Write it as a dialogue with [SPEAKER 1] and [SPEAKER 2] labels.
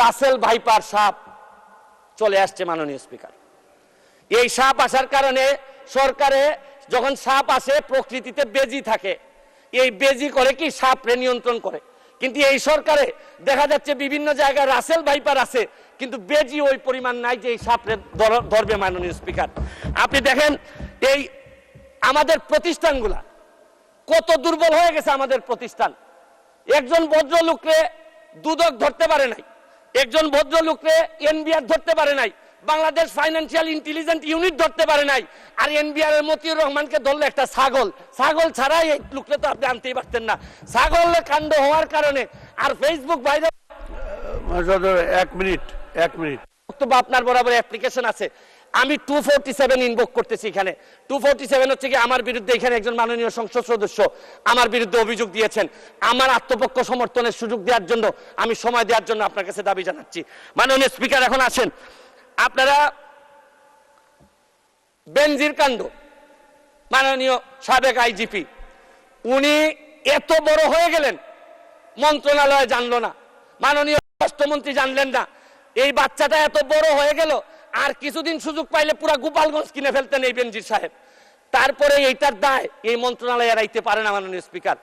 [SPEAKER 1] Russell viper সাপ চলে আসছে মাননীয় স্পিকার। এই সাপ আসার কারণে সরকারে যখন সাপ আসে প্রকৃতিতে বেজি থাকে, এই বেজি করে কি সাপরে নিয়ন্ত্রণ করে, কিন্তু এই সরকারে দেখা যাচ্ছে বিভিন্ন জায়গায় রাসেল ভাইপার আছে কিন্তু বেজি ওই পরিমাণ নাই যে এই সাপরে ধরবে। মাননীয় স্পিকার, আপনি দেখেন এই আমাদের প্রতিষ্ঠানগুলা কত দুর্বল হয়ে গেছে। আমাদের প্রতিষ্ঠান, একজন ভদ্রলোকরে দুদক ধরতে পারে নাই, একজন ভদ্রলোকরে এনবিআর ধরতে পারে নাই, বাংলাদেশ ফাইন্যান্সিয়াল ইন্টেলিজেন্স ইউনিট ধরতে পারে নাই, আর এনবিআর এর মতিউর রহমানকে ধরলে একটা ছাগল ছাড়াই এই লোককে তো আপনি আনতেই পারতেন না। ছাগলের কাণ্ড হওয়ার কারণে আর ফেসবুক বাইরে
[SPEAKER 2] 1 মিনিট
[SPEAKER 1] বক্তব্য আপনার বরাবর অ্যাপ্লিকেশন আছে। আমি 247 ইনভোক করতেছি। এখানে 247 হচ্ছে কি আমার বিরুদ্ধে এখানে একজন মাননীয় সংসদ সদস্য আমার বিরুদ্ধে অভিযোগ দিয়েছেন। আমার আত্মপক্ষ সমর্থনের সুযোগ দেওয়ার জন্য, আমি সময় দেওয়ার জন্য আপনার কাছে দাবি জানাচ্ছি। মাননীয় স্পিকার, এখন আসেন আপনারা বেনজির কাণ্ড, মাননীয় সাবেক আইজিপি উনি এত বড় হয়ে গেলেন, মন্ত্রণালয় জানলো না, মাননীয় স্বরাষ্ট্রমন্ত্রী জানলেন না। এই বাচ্চাটা এত বড় হয়ে গেল, আর কিছুদিন সুযোগ পাইলে পুরা গোপালগঞ্জ কিনে ফেলতেন এই বেনজির সাহেব। তারপরে এইটার দায় এই মন্ত্রণালয় এড়াইতে পারে না মাননীয় স্পিকার।